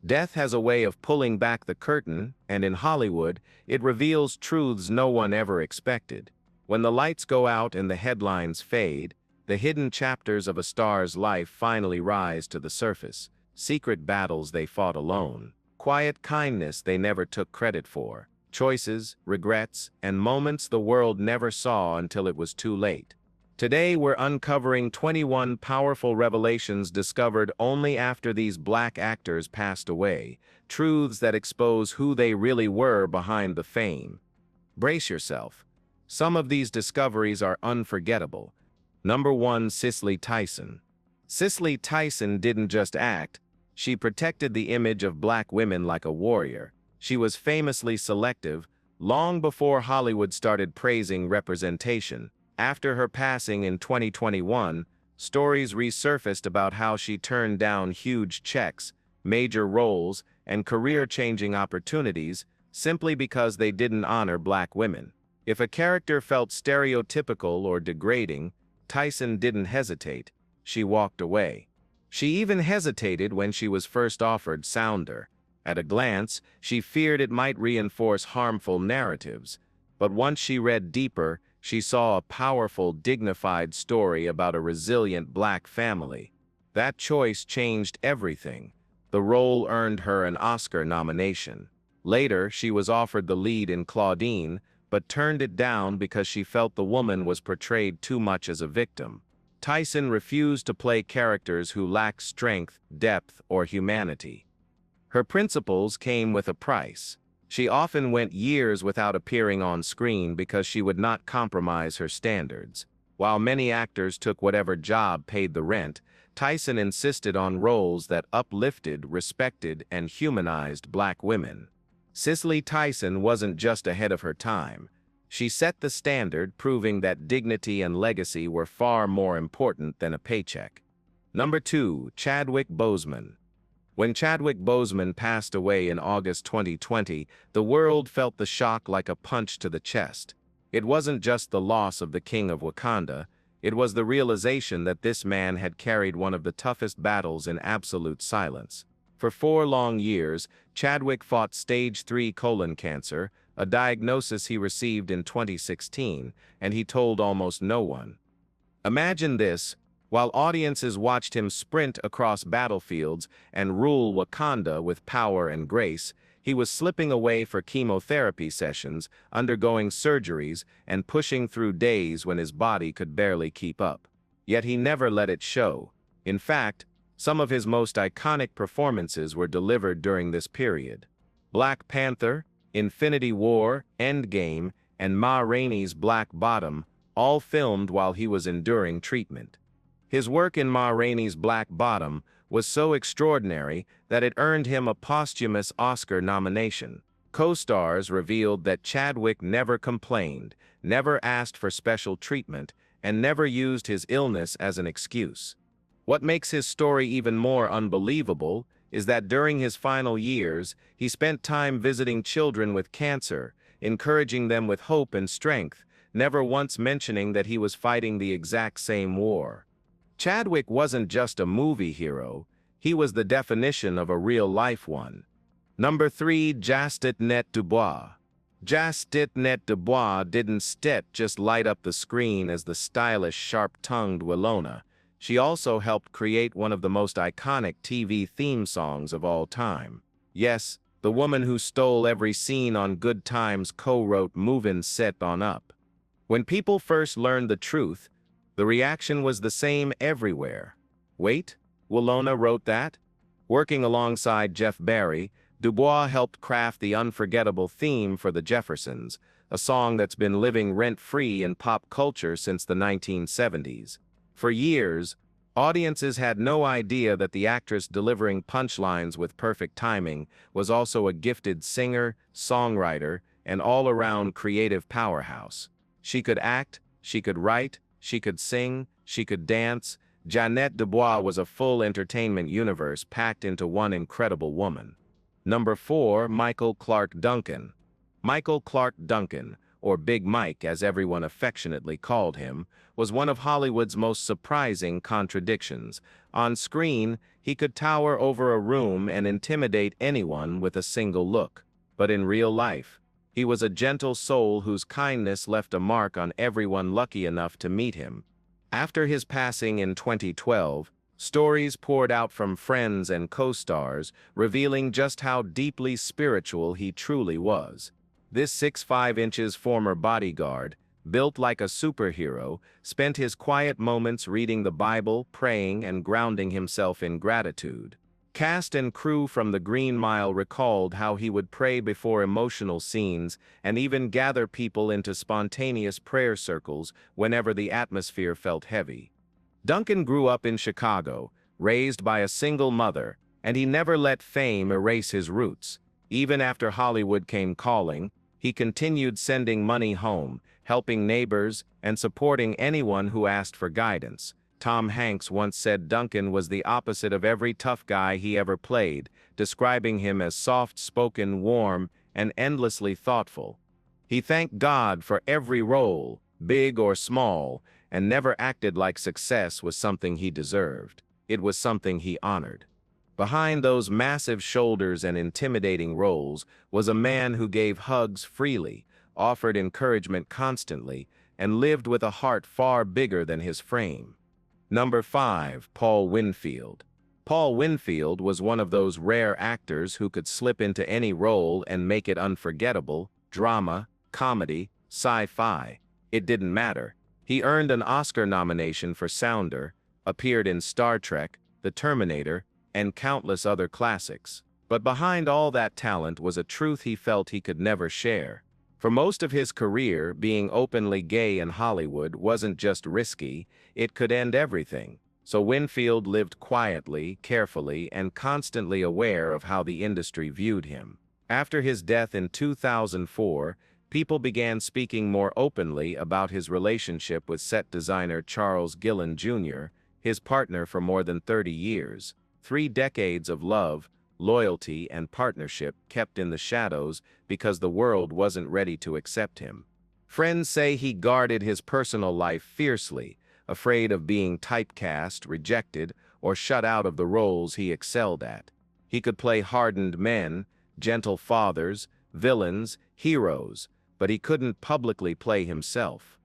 Death has a way of pulling back the curtain, and in Hollywood, it reveals truths no one ever expected. When the lights go out and the headlines fade, the hidden chapters of a star's life finally rise to the surface. Secret battles they fought alone, quiet kindness they never took credit for, choices, regrets, and moments the world never saw until it was too late. Today we're uncovering 21 powerful revelations discovered only after these black actors passed away, truths that expose who they really were behind the fame. Brace yourself. Some of these discoveries are unforgettable. Number 1. Cicely Tyson. Cicely Tyson didn't just act, she protected the image of black women like a warrior. She was famously selective, long before Hollywood started praising representation. After her passing in 2021, stories resurfaced about how she turned down huge checks, major roles, and career-changing opportunities simply because they didn't honor black women. If a character felt stereotypical or degrading, Tyson didn't hesitate. She walked away. She even hesitated when she was first offered Sounder. At a glance, she feared it might reinforce harmful narratives. But once she read deeper, she saw a powerful, dignified story about a resilient black family. That choice changed everything. The role earned her an Oscar nomination. Later, she was offered the lead in Claudine, but turned it down because she felt the woman was portrayed too much as a victim. Tyson refused to play characters who lacked strength, depth, or humanity. Her principles came with a price. She often went years without appearing on screen because she would not compromise her standards. While many actors took whatever job paid the rent, Tyson insisted on roles that uplifted, respected, and humanized black women. Cicely Tyson wasn't just ahead of her time. She set the standard, proving that dignity and legacy were far more important than a paycheck. Number 2. Chadwick Boseman. When Chadwick Boseman passed away in August 2020, the world felt the shock like a punch to the chest. It wasn't just the loss of the King of Wakanda, it was the realization that this man had carried one of the toughest battles in absolute silence. For 4 long years, Chadwick fought stage 3 colon cancer, a diagnosis he received in 2016, and he told almost no one. Imagine this. While audiences watched him sprint across battlefields and rule Wakanda with power and grace, he was slipping away for chemotherapy sessions, undergoing surgeries, and pushing through days when his body could barely keep up. Yet he never let it show. In fact, some of his most iconic performances were delivered during this period. Black Panther, Infinity War, Endgame, and Ma Rainey's Black Bottom, all filmed while he was enduring treatment. His work in Ma Rainey's Black Bottom was so extraordinary that it earned him a posthumous Oscar nomination. Co-stars revealed that Chadwick never complained, never asked for special treatment, and never used his illness as an excuse. What makes his story even more unbelievable is that during his final years, he spent time visiting children with cancer, encouraging them with hope and strength, never once mentioning that he was fighting the exact same war. Chadwick wasn't just a movie hero, he was the definition of a real-life one. Number 3. Jasnet Dubois. Jasnet Dubois didn't just light up the screen as the stylish, sharp-tongued Willona. She also helped create one of the most iconic TV theme songs of all time. Yes, the woman who stole every scene on Good Times co-wrote Movin' Set On Up. When people first learned the truth, the reaction was the same everywhere. Wait, Willona wrote that? Working alongside Jeff Barry, Dubois helped craft the unforgettable theme for The Jeffersons, a song that's been living rent-free in pop culture since the 1970s. For years, audiences had no idea that the actress delivering punchlines with perfect timing was also a gifted singer, songwriter, and all-around creative powerhouse. She could act, she could write, she could sing, she could dance. Jasnet Dubois was a full entertainment universe packed into one incredible woman. Number 4. Michael Clarke Duncan. Michael Clarke Duncan, or Big Mike as everyone affectionately called him, was one of Hollywood's most surprising contradictions. On screen, he could tower over a room and intimidate anyone with a single look. But in real life, he was a gentle soul whose kindness left a mark on everyone lucky enough to meet him. After his passing in 2012, stories poured out from friends and co-stars, revealing just how deeply spiritual he truly was. This 6'5" former bodyguard, built like a superhero, spent his quiet moments reading the Bible, praying, and grounding himself in gratitude. Cast and crew from the Green Mile recalled how he would pray before emotional scenes and even gather people into spontaneous prayer circles whenever the atmosphere felt heavy. Duncan grew up in Chicago, raised by a single mother, and he never let fame erase his roots. Even after Hollywood came calling, he continued sending money home, helping neighbors, and supporting anyone who asked for guidance. Tom Hanks once said Duncan was the opposite of every tough guy he ever played, describing him as soft-spoken, warm, and endlessly thoughtful. He thanked God for every role, big or small, and never acted like success was something he deserved. It was something he honored. Behind those massive shoulders and intimidating roles was a man who gave hugs freely, offered encouragement constantly, and lived with a heart far bigger than his frame. Number 5, Paul Winfield. Paul Winfield was one of those rare actors who could slip into any role and make it unforgettable. Drama, comedy, sci-fi. It didn't matter. He earned an Oscar nomination for Sounder, appeared in Star Trek, The Terminator, and countless other classics. But behind all that talent was a truth he felt he could never share. For most of his career, being openly gay in Hollywood wasn't just risky, it could end everything. So Winfield lived quietly, carefully, and constantly aware of how the industry viewed him. After his death in 2004, people began speaking more openly about his relationship with set designer Charles Gillen Jr., his partner for more than 30 years. 3 decades of love, loyalty, and partnership kept in the shadows because the world wasn't ready to accept him. Friends say he guarded his personal life fiercely, afraid of being typecast, rejected, or shut out of the roles he excelled at. He could play hardened men, gentle fathers, villains, heroes, but he couldn't publicly play himself.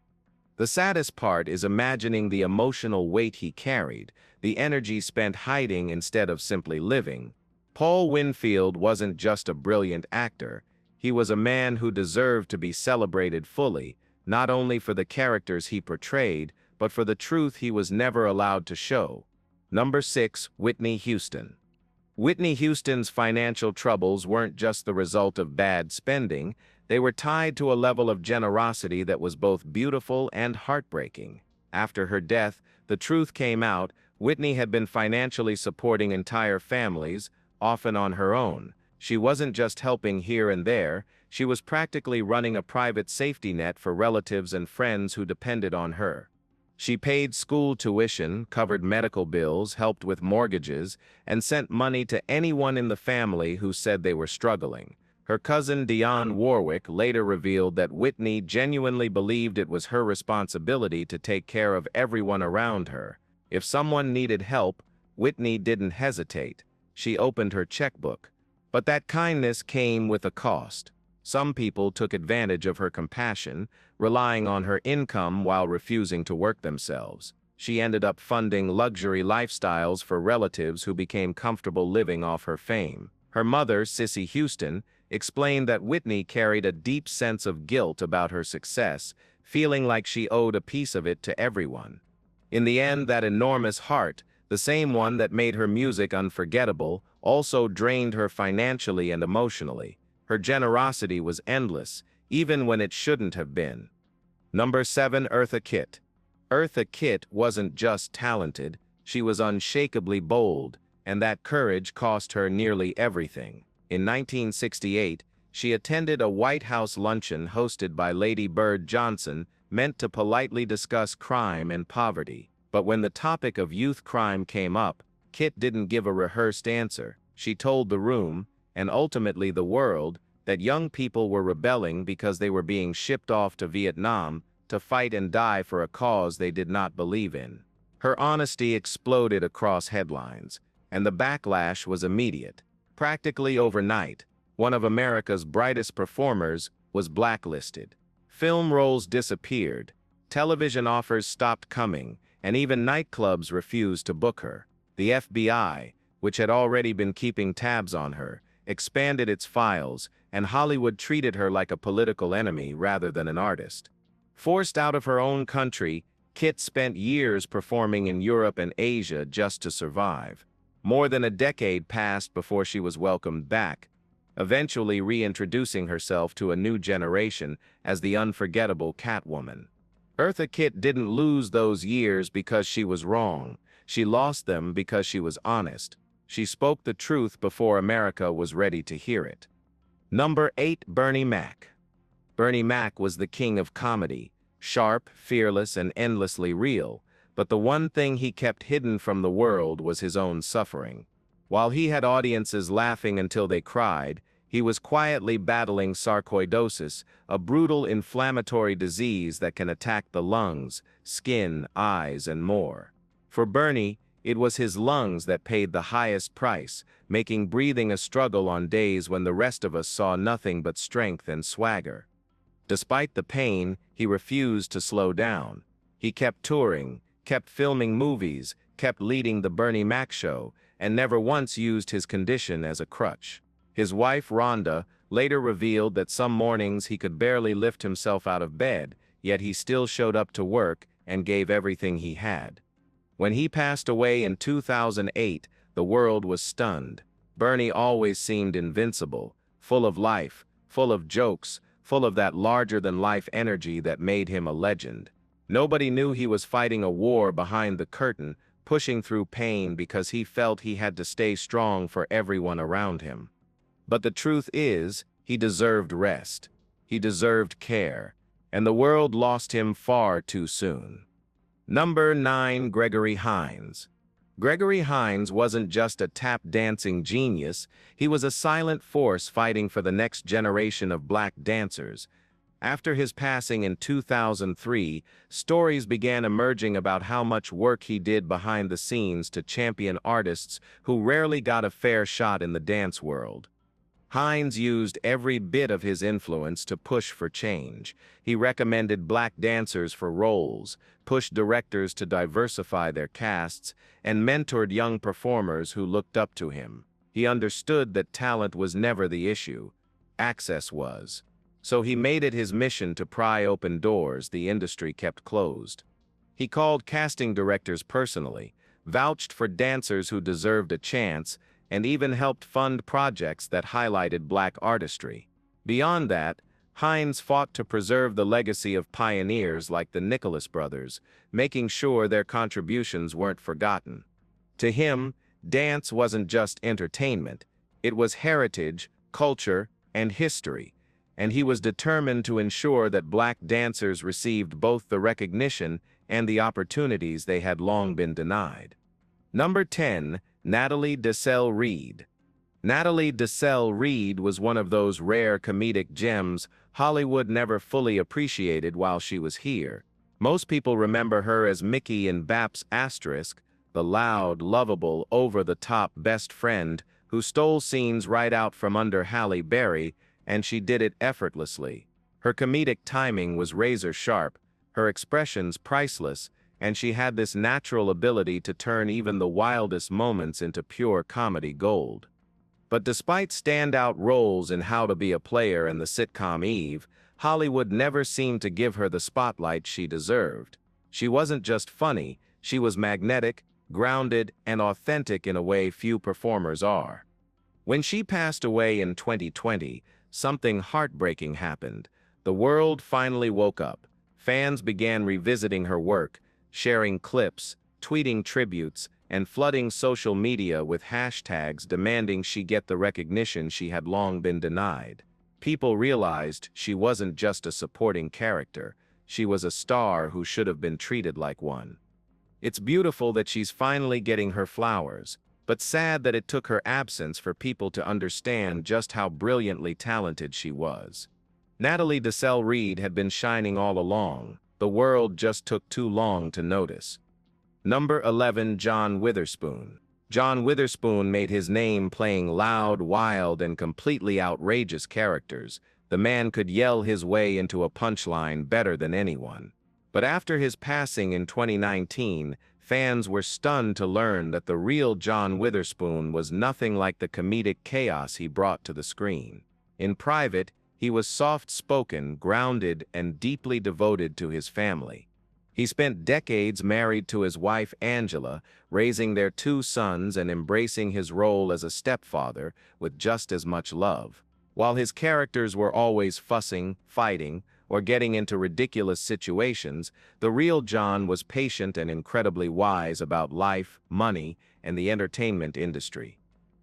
The saddest part is imagining the emotional weight he carried, the energy spent hiding instead of simply living. Paul Winfield wasn't just a brilliant actor, he was a man who deserved to be celebrated fully, not only for the characters he portrayed, but for the truth he was never allowed to show. Number 6, Whitney Houston. Whitney Houston's financial troubles weren't just the result of bad spending, they were tied to a level of generosity that was both beautiful and heartbreaking. After her death, the truth came out: Whitney had been financially supporting entire families, often on her own. She wasn't just helping here and there, she was practically running a private safety net for relatives and friends who depended on her. She paid school tuition, covered medical bills, helped with mortgages, and sent money to anyone in the family who said they were struggling. Her cousin Dionne Warwick later revealed that Whitney genuinely believed it was her responsibility to take care of everyone around her. If someone needed help, Whitney didn't hesitate. She opened her checkbook. But that kindness came with a cost. Some people took advantage of her compassion, relying on her income while refusing to work themselves. She ended up funding luxury lifestyles for relatives who became comfortable living off her fame. Her mother, Cissy Houston, explained that Whitney carried a deep sense of guilt about her success, feeling like she owed a piece of it to everyone. In the end, that enormous heart, the same one that made her music unforgettable, also drained her financially and emotionally. Her generosity was endless, even when it shouldn't have been. Number 7, Eartha Kitt. Eartha Kitt wasn't just talented, she was unshakably bold, and that courage cost her nearly everything. In 1968, she attended a White House luncheon hosted by Lady Bird Johnson, meant to politely discuss crime and poverty. But when the topic of youth crime came up, Kitt didn't give a rehearsed answer. She told the room, and ultimately the world, that young people were rebelling because they were being shipped off to Vietnam to fight and die for a cause they did not believe in. Her honesty exploded across headlines, and the backlash was immediate. Practically overnight, one of America's brightest performers was blacklisted. Film roles disappeared, television offers stopped coming, and even nightclubs refused to book her. The FBI, which had already been keeping tabs on her, expanded its files, and Hollywood treated her like a political enemy rather than an artist. Forced out of her own country, Kit spent years performing in Europe and Asia just to survive. More than a decade passed before she was welcomed back, eventually reintroducing herself to a new generation as the unforgettable Catwoman. Eartha Kitt didn't lose those years because she was wrong. She lost them because she was honest. She spoke the truth before America was ready to hear it. Number 8. Bernie Mac. Bernie Mac was the king of comedy, sharp, fearless, and endlessly real, but the one thing he kept hidden from the world was his own suffering. While he had audiences laughing until they cried, he was quietly battling sarcoidosis, a brutal inflammatory disease that can attack the lungs, skin, eyes, and more. For Bernie, it was his lungs that paid the highest price, making breathing a struggle on days when the rest of us saw nothing but strength and swagger. Despite the pain, he refused to slow down. He kept touring, kept filming movies, kept leading the Bernie Mac show, and never once used his condition as a crutch. His wife, Rhonda, later revealed that some mornings he could barely lift himself out of bed, yet he still showed up to work and gave everything he had. When he passed away in 2008, the world was stunned. Bernie always seemed invincible, full of life, full of jokes, full of that larger-than-life energy that made him a legend. Nobody knew he was fighting a war behind the curtain, pushing through pain because he felt he had to stay strong for everyone around him. But the truth is, he deserved rest. He deserved care, and the world lost him far too soon. Number 9. Gregory Hines. Gregory Hines wasn't just a tap-dancing genius, he was a silent force fighting for the next generation of black dancers. After his passing in 2003, stories began emerging about how much work he did behind the scenes to champion artists who rarely got a fair shot in the dance world. Hines used every bit of his influence to push for change. He recommended black dancers for roles, pushed directors to diversify their casts, and mentored young performers who looked up to him. He understood that talent was never the issue. Access was. So he made it his mission to pry open doors the industry kept closed. He called casting directors personally, vouched for dancers who deserved a chance, and even helped fund projects that highlighted black artistry. Beyond that, Hines fought to preserve the legacy of pioneers like the Nicholas brothers, making sure their contributions weren't forgotten. To him, dance wasn't just entertainment, it was heritage, culture, and history, and he was determined to ensure that black dancers received both the recognition and the opportunities they had long been denied. Number 10. Natalie Desselle-Reid. Natalie Desselle-Reid was one of those rare comedic gems Hollywood never fully appreciated while she was here. Most people remember her as Mickey in Baps Asterisk, the loud, lovable, over-the-top best friend who stole scenes right out from under Halle Berry, and she did it effortlessly. Her comedic timing was razor-sharp, her expressions priceless, and she had this natural ability to turn even the wildest moments into pure comedy gold. But despite standout roles in How to Be a Player and the sitcom Eve, Hollywood never seemed to give her the spotlight she deserved. She wasn't just funny, she was magnetic, grounded, and authentic in a way few performers are. When she passed away in 2020, something heartbreaking happened. The world finally woke up. Fans began revisiting her work, sharing clips, tweeting tributes, and flooding social media with hashtags demanding she get the recognition she had long been denied. People realized she wasn't just a supporting character, she was a star who should have been treated like one. It's beautiful that she's finally getting her flowers, but sad that it took her absence for people to understand just how brilliantly talented she was. Natalie Desselle-Reid had been shining all along. The world just took too long to notice. Number 11. John Witherspoon. John Witherspoon made his name playing loud, wild, and completely outrageous characters. The man could yell his way into a punchline better than anyone. But after his passing in 2019, fans were stunned to learn that the real John Witherspoon was nothing like the comedic chaos he brought to the screen. In private, he was soft-spoken, grounded, and deeply devoted to his family. He spent decades married to his wife Angela, raising their 2 sons and embracing his role as a stepfather with just as much love. While his characters were always fussing, fighting, or getting into ridiculous situations, the real John was patient and incredibly wise about life, money, and the entertainment industry.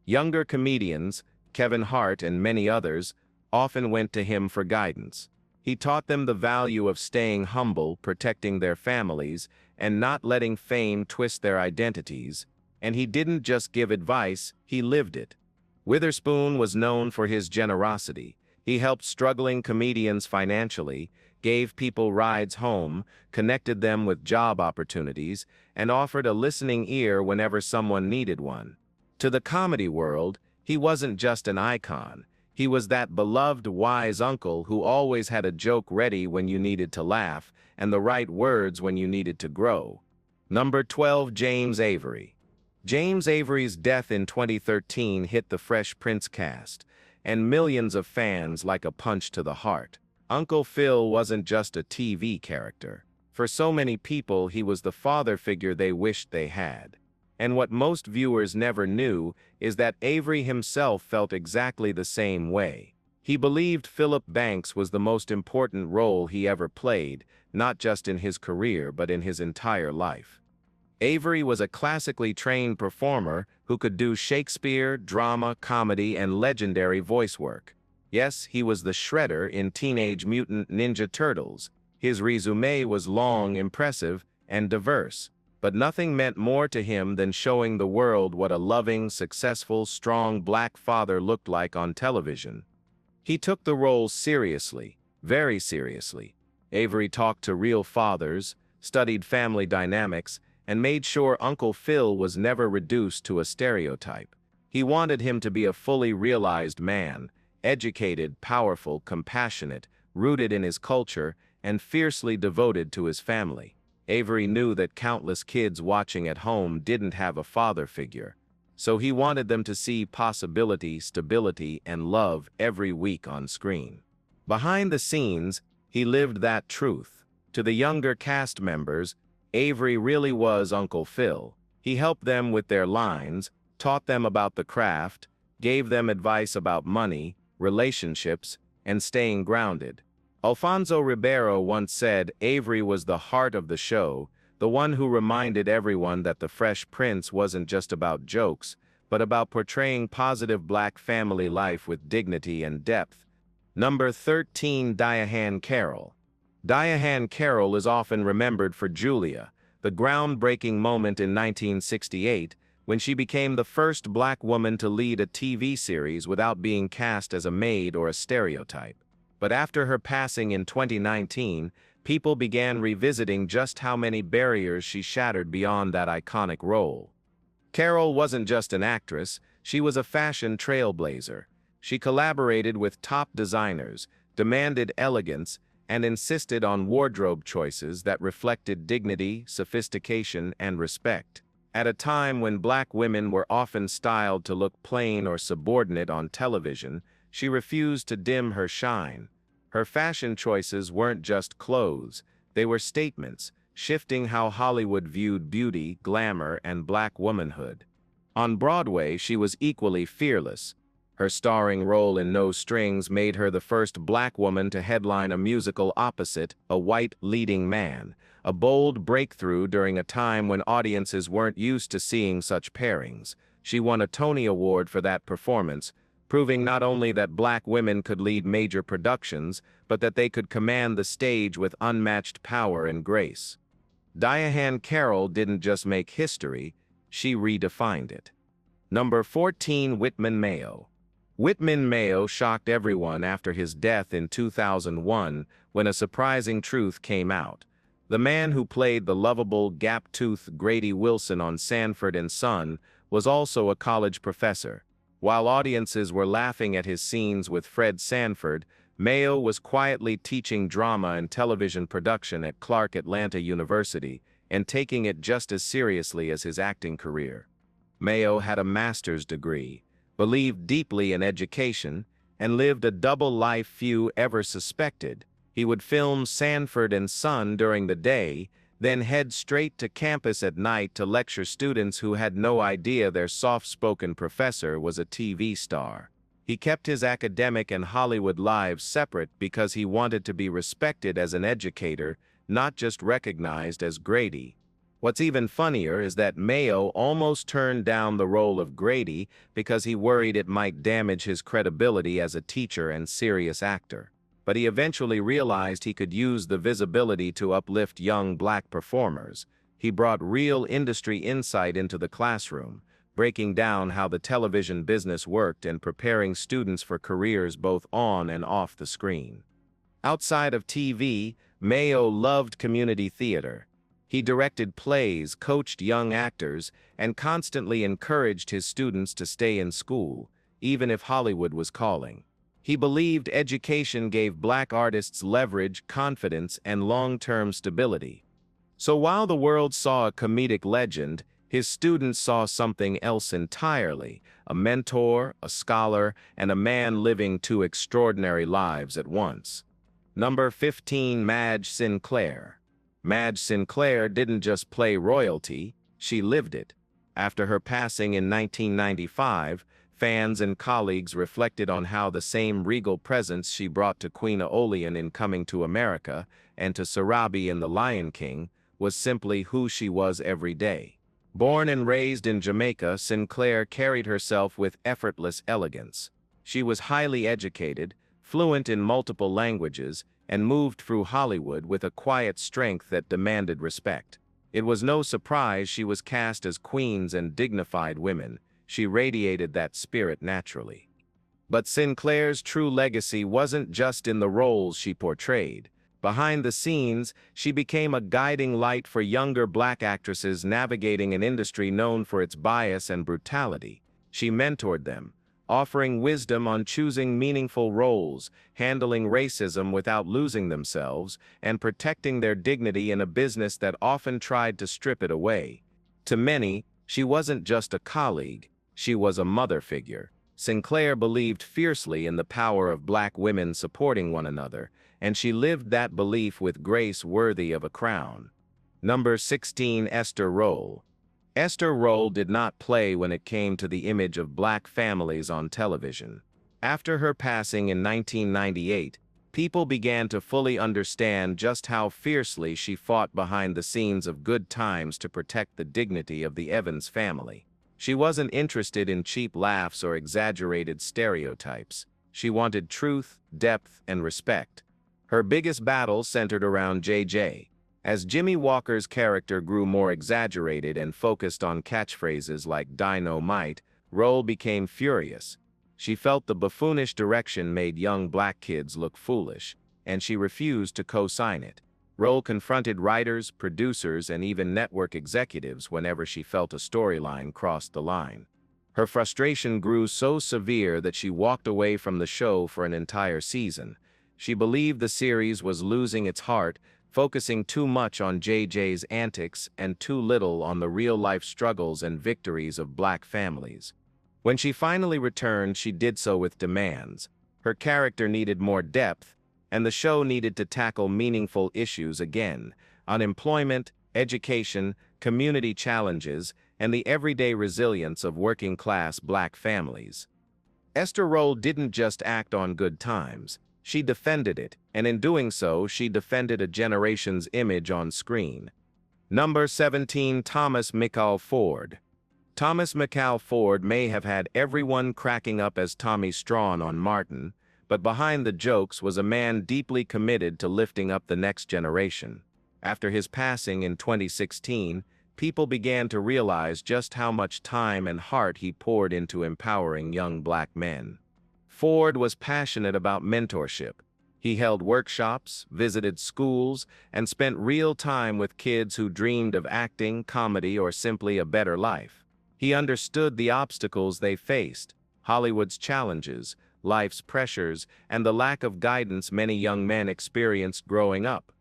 Younger comedians, Kevin Hart and many others, often went to him for guidance. He taught them the value of staying humble, protecting their families, and not letting fame twist their identities. And he didn't just give advice, he lived it. Witherspoon was known for his generosity. He helped struggling comedians financially, gave people rides home, connected them with job opportunities, and offered a listening ear whenever someone needed one. To the comedy world, he wasn't just an icon. He was that beloved, wise uncle who always had a joke ready when you needed to laugh, and the right words when you needed to grow. Number 12. James Avery. James Avery's death in 2013 hit the Fresh Prince cast, and millions of fans like a punch to the heart. Uncle Phil wasn't just a TV character. For so many people, he was the father figure they wished they had. And what most viewers never knew is that Avery himself felt exactly the same way. He believed Philip Banks was the most important role he ever played, not just in his career but in his entire life. Avery was a classically trained performer who could do Shakespeare, drama, comedy, and legendary voice work. Yes, he was the Shredder in Teenage Mutant Ninja Turtles. His resume was long, impressive, and diverse. But nothing meant more to him than showing the world what a loving, successful, strong black father looked like on television. He took the role seriously, very seriously. Avery talked to real fathers, studied family dynamics, and made sure Uncle Phil was never reduced to a stereotype. He wanted him to be a fully realized man, educated, powerful, compassionate, rooted in his culture, and fiercely devoted to his family. Avery knew that countless kids watching at home didn't have a father figure, so he wanted them to see possibility, stability, and love every week on screen. Behind the scenes, he lived that truth. To the younger cast members, Avery really was Uncle Phil. He helped them with their lines, taught them about the craft, gave them advice about money, relationships, and staying grounded. Alfonso Ribeiro once said Avery was the heart of the show, the one who reminded everyone that The Fresh Prince wasn't just about jokes, but about portraying positive black family life with dignity and depth. Number 13. Diahann Carroll. Diahann Carroll is often remembered for Julia, the groundbreaking moment in 1968 when she became the first black woman to lead a TV series without being cast as a maid or a stereotype. But after her passing in 2019, people began revisiting just how many barriers she shattered beyond that iconic role. Carroll wasn't just an actress, she was a fashion trailblazer. She collaborated with top designers, demanded elegance, and insisted on wardrobe choices that reflected dignity, sophistication, and respect. At a time when black women were often styled to look plain or subordinate on television, she refused to dim her shine. Her fashion choices weren't just clothes, they were statements, shifting how Hollywood viewed beauty, glamour, and black womanhood. On Broadway, she was equally fearless. Her starring role in No Strings made her the first black woman to headline a musical opposite a white leading man, a bold breakthrough during a time when audiences weren't used to seeing such pairings. She won a Tony Award for that performance, proving not only that black women could lead major productions, but that they could command the stage with unmatched power and grace. Diahann Carroll didn't just make history, she redefined it. Number 14, Whitman Mayo. Whitman Mayo shocked everyone after his death in 2001 when a surprising truth came out. The man who played the lovable gap-toothed Grady Wilson on Sanford and Son was also a college professor. While audiences were laughing at his scenes with Fred Sanford, Mayo was quietly teaching drama and television production at Clark Atlanta University and taking it just as seriously as his acting career. Mayo had a master's degree, believed deeply in education, and lived a double life few ever suspected. He would film Sanford and Son during the day, then head straight to campus at night to lecture students who had no idea their soft-spoken professor was a TV star. He kept his academic and Hollywood lives separate because he wanted to be respected as an educator, not just recognized as Grady. What's even funnier is that Mayo almost turned down the role of Grady because he worried it might damage his credibility as a teacher and serious actor. But he eventually realized he could use the visibility to uplift young black performers. He brought real industry insight into the classroom, breaking down how the television business worked and preparing students for careers both on and off the screen. Outside of TV, Mayo loved community theater. He directed plays, coached young actors, and constantly encouraged his students to stay in school, even if Hollywood was calling. He believed education gave black artists leverage, confidence, and long-term stability. So while the world saw a comedic legend, his students saw something else entirely: a mentor, a scholar, and a man living two extraordinary lives at once. Number 15, Madge Sinclair. Madge Sinclair didn't just play royalty, she lived it. After her passing in 1995, fans and colleagues reflected on how the same regal presence she brought to Queen Aeolian in Coming to America and to Sarabi in The Lion King was simply who she was every day. Born and raised in Jamaica, Sinclair carried herself with effortless elegance. She was highly educated, fluent in multiple languages, and moved through Hollywood with a quiet strength that demanded respect. It was no surprise she was cast as queens and dignified women. She radiated that spirit naturally. But Sinclair's true legacy wasn't just in the roles she portrayed. Behind the scenes, she became a guiding light for younger black actresses navigating an industry known for its bias and brutality. She mentored them, offering wisdom on choosing meaningful roles, handling racism without losing themselves, and protecting their dignity in a business that often tried to strip it away. To many, she wasn't just a colleague, she was a mother figure. Sinclair believed fiercely in the power of black women supporting one another, and she lived that belief with grace worthy of a crown. Number 16, Esther Rolle. Esther Rolle did not play when it came to the image of black families on television. After her passing in 1998, people began to fully understand just how fiercely she fought behind the scenes of Good Times to protect the dignity of the Evans family. She wasn't interested in cheap laughs or exaggerated stereotypes. She wanted truth, depth, and respect. Her biggest battle centered around JJ. As Jimmy Walker's character grew more exaggerated and focused on catchphrases like "Dynamite," Rolle became furious. She felt the buffoonish direction made young black kids look foolish, and she refused to co-sign it. Rolle confronted writers, producers, and even network executives whenever she felt a storyline crossed the line. Her frustration grew so severe that she walked away from the show for an entire season. She believed the series was losing its heart, focusing too much on JJ's antics and too little on the real-life struggles and victories of black families. When she finally returned, she did so with demands. Her character needed more depth, and the show needed to tackle meaningful issues again: unemployment, education, community challenges, and the everyday resilience of working-class black families. Esther Rolle didn't just act on Good Times. She defended it, and in doing so, she defended a generation's image on screen. Number 17, Thomas McCall Ford. Thomas McCall Ford may have had everyone cracking up as Tommy Strawn on Martin, but behind the jokes was a man deeply committed to lifting up the next generation. After his passing in 2016, people began to realize just how much time and heart he poured into empowering young black men. Ford was passionate about mentorship. He held workshops, visited schools, and spent real time with kids who dreamed of acting, comedy, or simply a better life. He understood the obstacles they faced, Hollywood's challenges, life's pressures, and the lack of guidance many young men experienced growing up.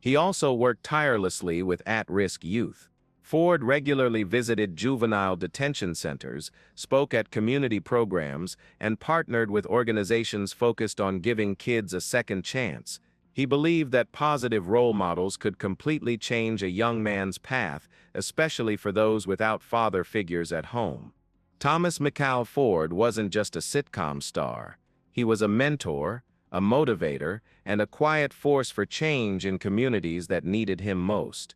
He also worked tirelessly with at-risk youth. Ford regularly visited juvenile detention centers, spoke at community programs, and partnered with organizations focused on giving kids a second chance. He believed that positive role models could completely change a young man's path, especially for those without father figures at home. Thomas McCall Ford wasn't just a sitcom star. He was a mentor, a motivator, and a quiet force for change in communities that needed him most.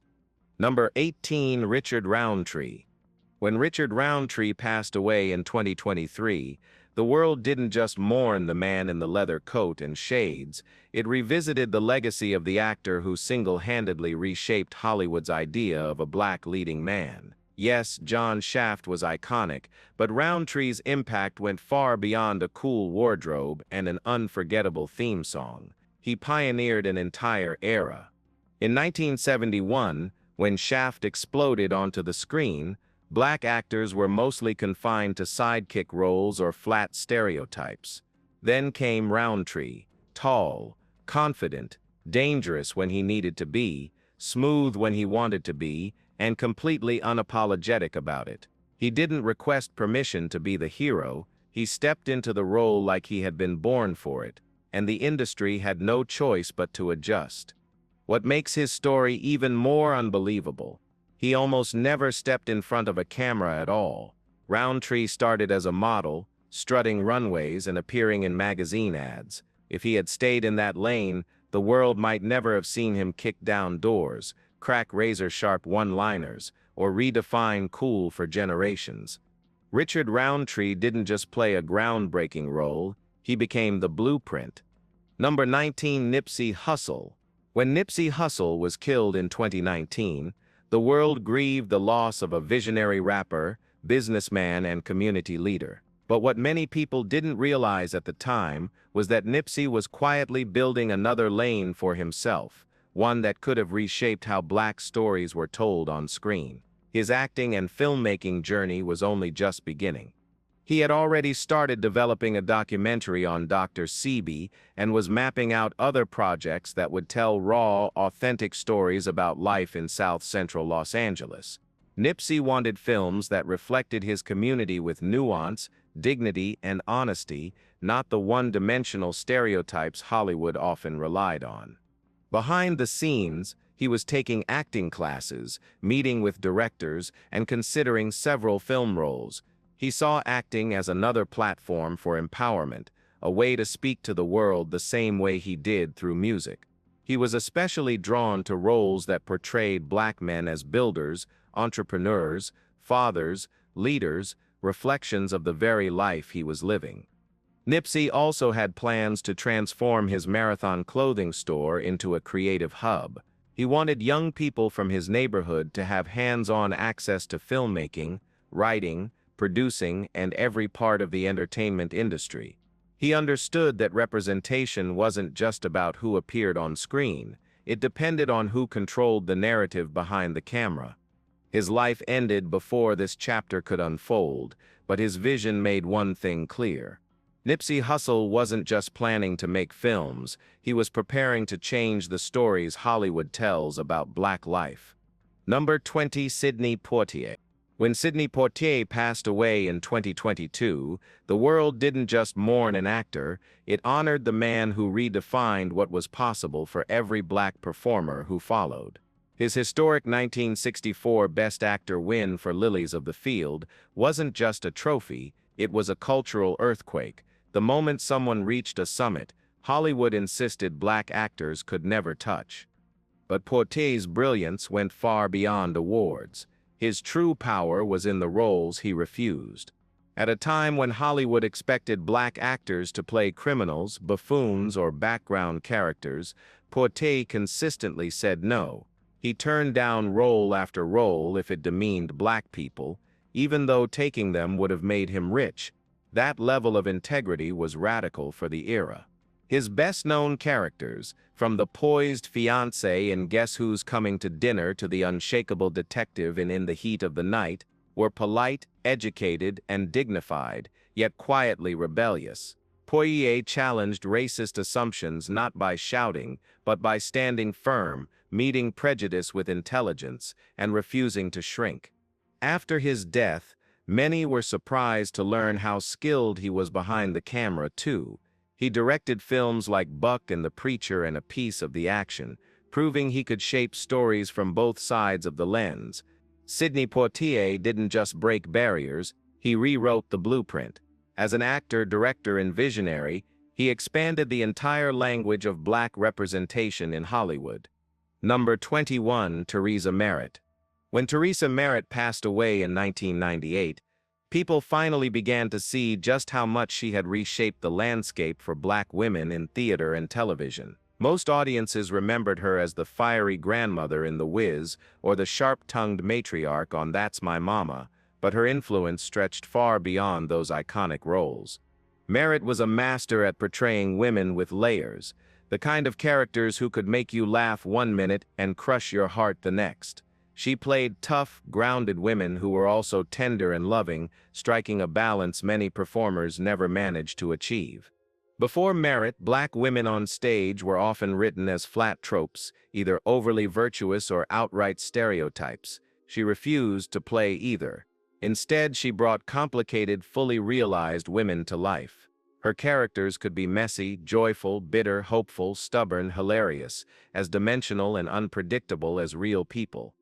Number 18, Richard Roundtree. When Richard Roundtree passed away in 2023, the world didn't just mourn the man in the leather coat and shades, it revisited the legacy of the actor who single-handedly reshaped Hollywood's idea of a black leading man. Yes, John Shaft was iconic, but Roundtree's impact went far beyond a cool wardrobe and an unforgettable theme song. He pioneered an entire era. In 1971, when Shaft exploded onto the screen, black actors were mostly confined to sidekick roles or flat stereotypes. Then came Roundtree, tall, confident, dangerous when he needed to be, smooth when he wanted to be, and completely unapologetic about it. He didn't request permission to be the hero, he stepped into the role like he had been born for it, and the industry had no choice but to adjust. What makes his story even more unbelievable, he almost never stepped in front of a camera at all. Roundtree started as a model, strutting runways and appearing in magazine ads. If he had stayed in that lane, the world might never have seen him kick down doors, crack razor-sharp one-liners, or redefine cool for generations. Richard Roundtree didn't just play a groundbreaking role, he became the blueprint. Number 19, Nipsey Hussle. When Nipsey Hussle was killed in 2019, the world grieved the loss of a visionary rapper, businessman, and community leader. But what many people didn't realize at the time was that Nipsey was quietly building another lane for himself, one that could have reshaped how black stories were told on screen. His acting and filmmaking journey was only just beginning. He had already started developing a documentary on Dr. Sebi and was mapping out other projects that would tell raw, authentic stories about life in South Central Los Angeles. Nipsey wanted films that reflected his community with nuance, dignity, and honesty, not the one-dimensional stereotypes Hollywood often relied on. Behind the scenes, he was taking acting classes, meeting with directors, and considering several film roles. He saw acting as another platform for empowerment, a way to speak to the world the same way he did through music. He was especially drawn to roles that portrayed black men as builders, entrepreneurs, fathers, leaders, reflections of the very life he was living. Nipsey also had plans to transform his Marathon clothing store into a creative hub. He wanted young people from his neighborhood to have hands-on access to filmmaking, writing, producing, and every part of the entertainment industry. He understood that representation wasn't just about who appeared on screen, it depended on who controlled the narrative behind the camera. His life ended before this chapter could unfold, but his vision made one thing clear. Nipsey Hussle wasn't just planning to make films, he was preparing to change the stories Hollywood tells about black life. Number 20, Sidney Poitier. When Sidney Poitier passed away in 2022, the world didn't just mourn an actor, it honored the man who redefined what was possible for every black performer who followed. His historic 1964 Best Actor win for Lilies of the Field wasn't just a trophy, it was a cultural earthquake. The moment someone reached a summit, Hollywood insisted black actors could never touch. But Poitier's brilliance went far beyond awards. His true power was in the roles he refused. At a time when Hollywood expected black actors to play criminals, buffoons, or background characters, Poitier consistently said no. He turned down role after role if it demeaned black people, even though taking them would have made him rich. That level of integrity was radical for the era. His best-known characters, from the poised fiancé in Guess Who's Coming to Dinner to the unshakable detective in the Heat of the Night, were polite, educated, and dignified, yet quietly rebellious. Poirier challenged racist assumptions not by shouting, but by standing firm, meeting prejudice with intelligence, and refusing to shrink. After his death, many were surprised to learn how skilled he was behind the camera, too. He directed films like Buck and the Preacher and A Piece of the Action, proving he could shape stories from both sides of the lens. Sidney Poitier didn't just break barriers, he rewrote the blueprint. As an actor, director, and visionary, he expanded the entire language of black representation in Hollywood. Number 21, Teresa Merritt. When Teresa Merritt passed away in 1998, people finally began to see just how much she had reshaped the landscape for black women in theater and television. Most audiences remembered her as the fiery grandmother in The Wiz or the sharp-tongued matriarch on That's My Mama, but her influence stretched far beyond those iconic roles. Merritt was a master at portraying women with layers, the kind of characters who could make you laugh one minute and crush your heart the next. She played tough, grounded women who were also tender and loving, striking a balance many performers never managed to achieve. Before Merritt, black women on stage were often written as flat tropes, either overly virtuous or outright stereotypes. She refused to play either. Instead, she brought complicated, fully realized women to life. Her characters could be messy, joyful, bitter, hopeful, stubborn, hilarious, as dimensional and unpredictable as real people.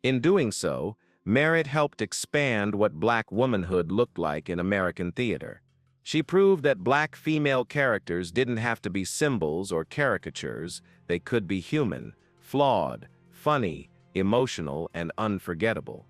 In doing so, Merritt helped expand what black womanhood looked like in American theater. She proved that black female characters didn't have to be symbols or caricatures, they could be human, flawed, funny, emotional, and unforgettable.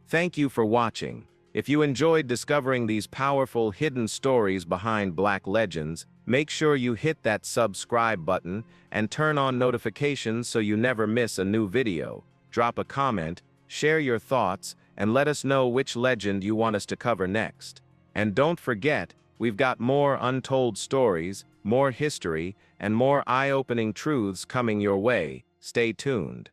Thank you for watching. If you enjoyed discovering these powerful hidden stories behind black legends, make sure you hit that subscribe button and turn on notifications so you never miss a new video. Drop a comment, share your thoughts, and let us know which legend you want us to cover next. And don't forget, we've got more untold stories, more history, and more eye-opening truths coming your way. Stay tuned.